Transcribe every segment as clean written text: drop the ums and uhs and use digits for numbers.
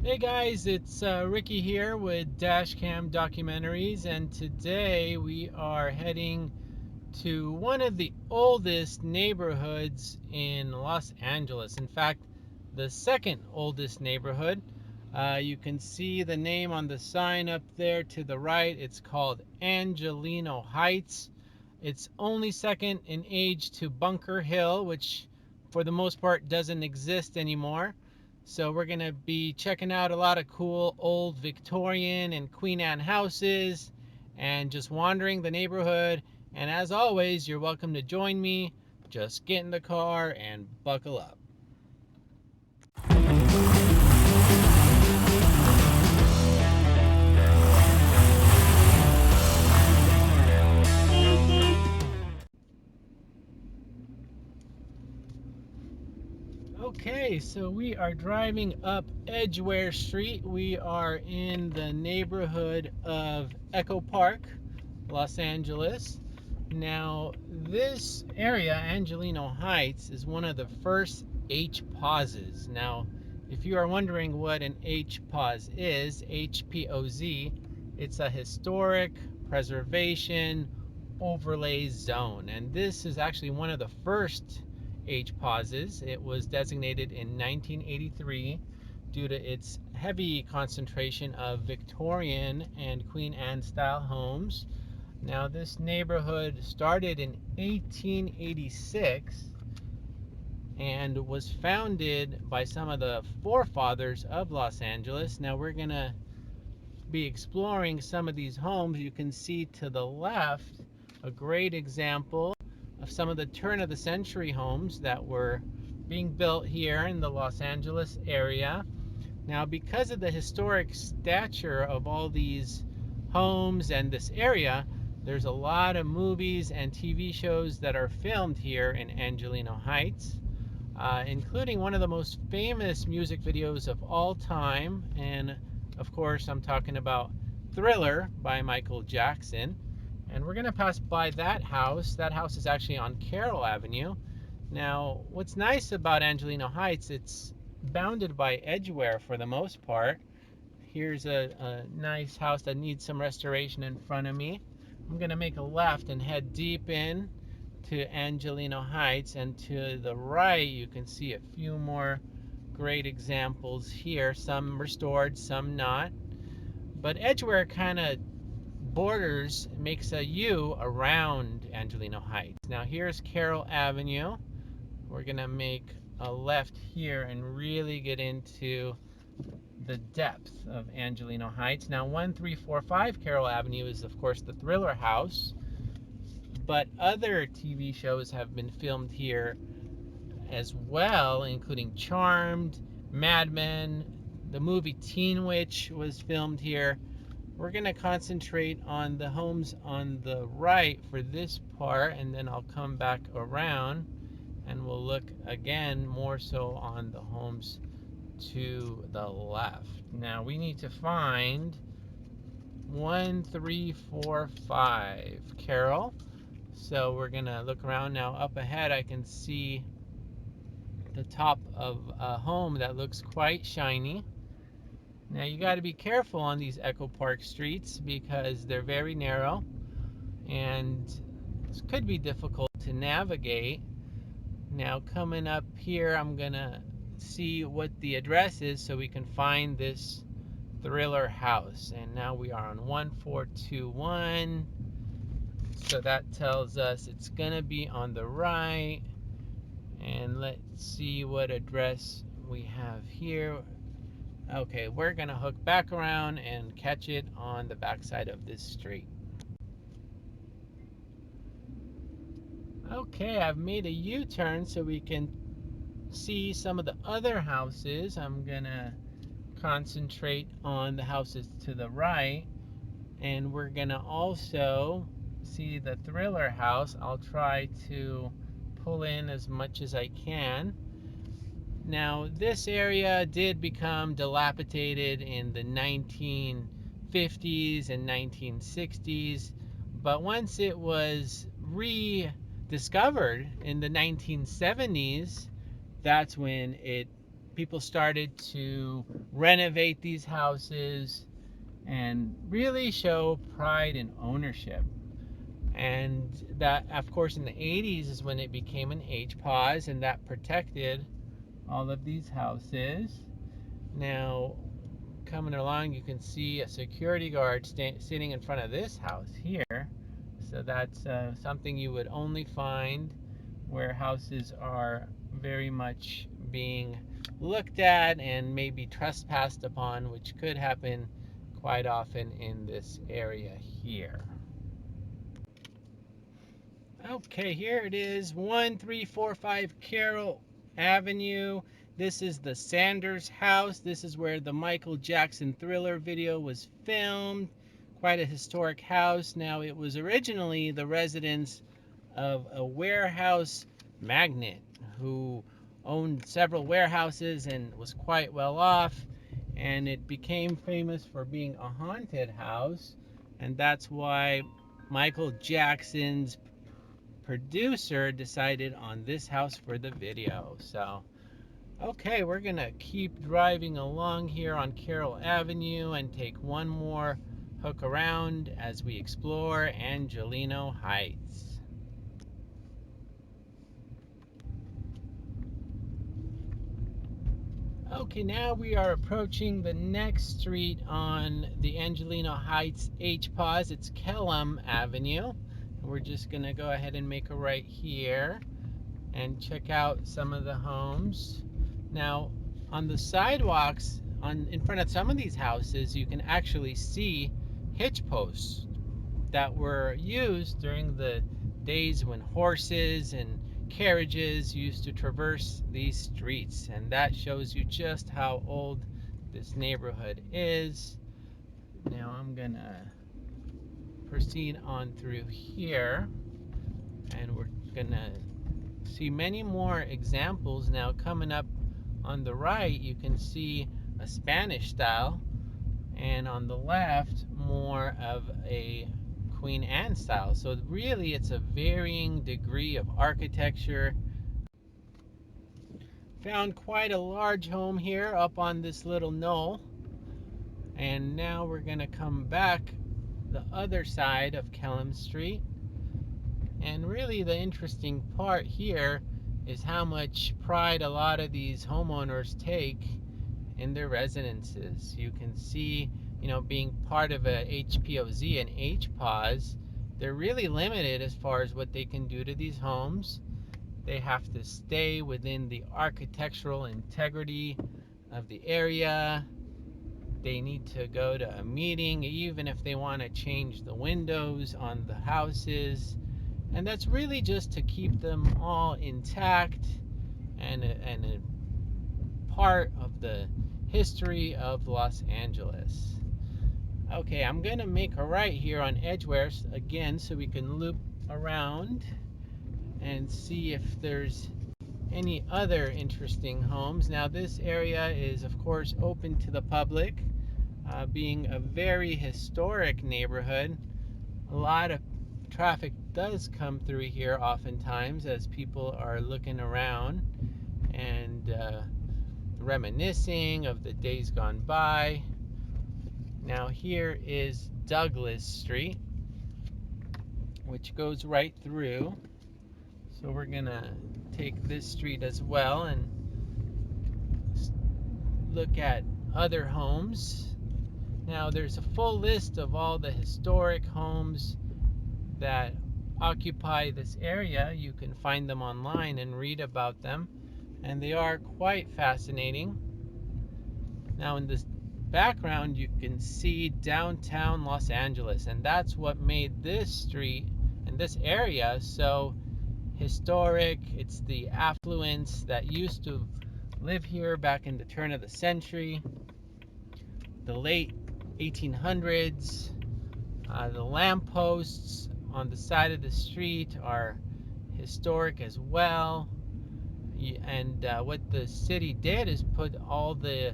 Hey guys, it's Ricky here with DashCam Documentaries, and today we are heading to one of the oldest neighborhoods in Los Angeles. In fact, the second oldest neighborhood. You can see the name on the sign up there to the right. It's called Angelino Heights. It's only second in age to Bunker Hill, which for the most part doesn't exist anymore. So we're going to be checking out a lot of cool old Victorian and Queen Anne houses and just wandering the neighborhood. And as always, you're welcome to join me. Just get in the car and buckle up. Okay, so we are driving up Edgware Street. We are in the neighborhood of Echo Park, Los Angeles. Now, this area, Angelino Heights, is one of the first HPOZs. Now, if you are wondering what an HPOZ is, HPOZ, it's a historic preservation overlay zone. And this is actually one of the first HPOZs. It was designated in 1983 due to its heavy concentration of Victorian and Queen Anne style homes. Now, this neighborhood started in 1886 and was founded by some of the forefathers of Los Angeles. Now, we're going to be exploring some of these homes. You can see to the left a great example of some of the turn of the century homes that were being built here in the Los Angeles area. Now, because of the historic stature of all these homes and this area, there's a lot of movies and TV shows that are filmed here in Angelino Heights, including one of the most famous music videos of all time. And of course, I'm talking about Thriller by Michael Jackson. And we're going to pass by that house. That house is actually on Carroll Avenue. Now, what's nice about Angelino Heights, it's bounded by Edgware for the most part. Here's a nice house that needs some restoration in front of me. I'm going to make a left and head deep in to Angelino Heights, and to the right you can see a few more great examples here, some restored, some not. But Edgware kind of borders, makes a U around Angelino Heights. Now here's Carroll Avenue. We're going to make a left here and really get into the depth of Angelino Heights. Now 1345 Carroll Avenue is of course the Thriller house, but other TV shows have been filmed here as well, including Charmed, Madmen, the movie Teen Witch was filmed here. We're going to concentrate on the homes on the right for this part, and then I'll come back around and we'll look again more so on the homes to the left. Now we need to find 1345 Carroll. So we're gonna look around now. Up ahead I can see the top of a home that looks quite shiny. Now you got to be careful on these Echo Park streets because they're very narrow and this could be difficult to navigate. Now coming up here I'm gonna see what the address is so we can find this Thriller house. And now we are on 1421, so that tells us it's gonna be on the right. And let's see what address we have here. Okay, we're gonna hook back around and catch it on the backside of this street. Okay, I've made a U-turn so we can see some of the other houses. I'm gonna concentrate on the houses to the right, and we're gonna also see the Thriller house. I'll try to pull in as much as I can. Now this area did become dilapidated in the 1950s and 1960s, but once it was rediscovered in the 1970s, that's when it people started to renovate these houses and really show pride in ownership. And that, of course, in the 80s is when it became an H-pause, and that protected all of these houses. Now, coming along, you can see a security guard sitting in front of this house here. So that's something you would only find where houses are very much being looked at and maybe trespassed upon, which could happen quite often in this area here. Okay, here it is, 1345 Carroll Avenue. This is the Sanders house. This is where the Michael Jackson Thriller video was filmed. Quite a historic house. Now, it was originally the residence of a warehouse magnate who owned several warehouses and was quite well off, and it became famous for being a haunted house, and that's why Michael Jackson's producer decided on this house for the video. So okay, we're gonna keep driving along here on Carroll Avenue and take one more hook around as we explore Angelino Heights. Okay, now we are approaching the next street on the Angelino Heights H-pause. It's Kellum Avenue. We're just going to go ahead and make a right here and check out some of the homes. Now, on the sidewalks in front of some of these houses, you can actually see hitch posts that were used during the days when horses and carriages used to traverse these streets, and that shows you just how old this neighborhood is. Now I'm gonna proceed on through here, and we're gonna see many more examples. Now, coming up on the right, you can see a Spanish style, and on the left more of a Queen Anne style. So really it's a varying degree of architecture. Found quite a large home here up on this little knoll, and now we're gonna come back the other side of Kellum Street. And really the interesting part here is how much pride a lot of these homeowners take in their residences. You can see, being part of a HPOZ and H-pause, they're really limited as far as what they can do to these homes. They have to stay within the architectural integrity of the area. They need to go to a meeting, even if they want to change the windows on the houses. And that's really just to keep them all intact and a part of the history of Los Angeles. Okay, I'm gonna make a right here on Edgeware again so we can loop around and see if there's any other interesting homes. Now, this area is of course open to the public, being a very historic neighborhood. A lot of traffic does come through here oftentimes as people are looking around and reminiscing of the days gone by. Now, here is Douglas Street, which goes right through. So we're gonna take this street as well and look at other homes. Now, there's a full list of all the historic homes that occupy this area. You can find them online and read about them, and they are quite fascinating. Now, in this background, you can see downtown Los Angeles, and that's what made this street and this area so historic. It's the affluence that used to live here back in the turn of the century, the late 1800s. The lampposts on the side of the street are historic as well. And what the city did is put all the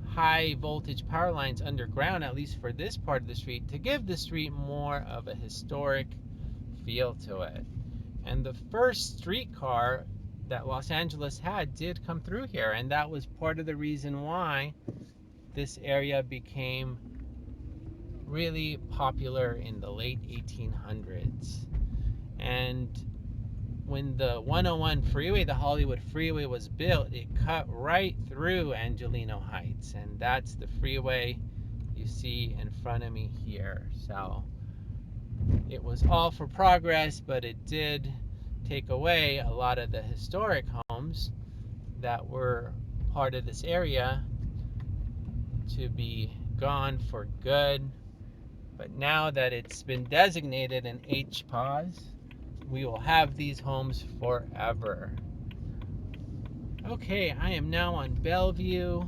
high voltage power lines underground, at least for this part of the street, to give the street more of a historic feel to it. And the first streetcar that Los Angeles had did come through here, and that was part of the reason why this area became really popular in the late 1800s. And when the 101 freeway, the Hollywood freeway, was built, it cut right through Angelino Heights, and that's the freeway you see in front of me here. So it was all for progress, but it did take away a lot of the historic homes that were part of this area to be gone for good. But now that it's been designated an HPAUSE, we will have these homes forever. Okay, I am now on Bellevue.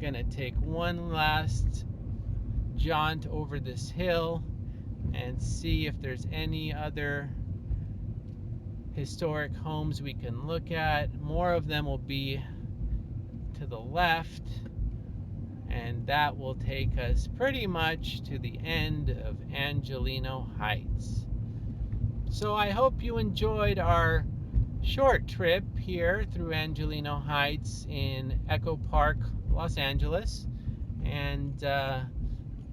Gonna take one last jaunt over this hill and see if there's any other historic homes we can look at. More of them will be to the left, and that will take us pretty much to the end of Angelino Heights. So I hope you enjoyed our short trip here through Angelino Heights in Echo Park, Los Angeles, and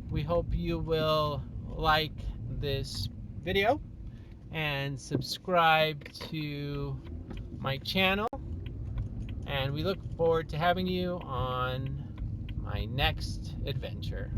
we hope you will like this video and subscribe to my channel, and we look forward to having you on my next adventure.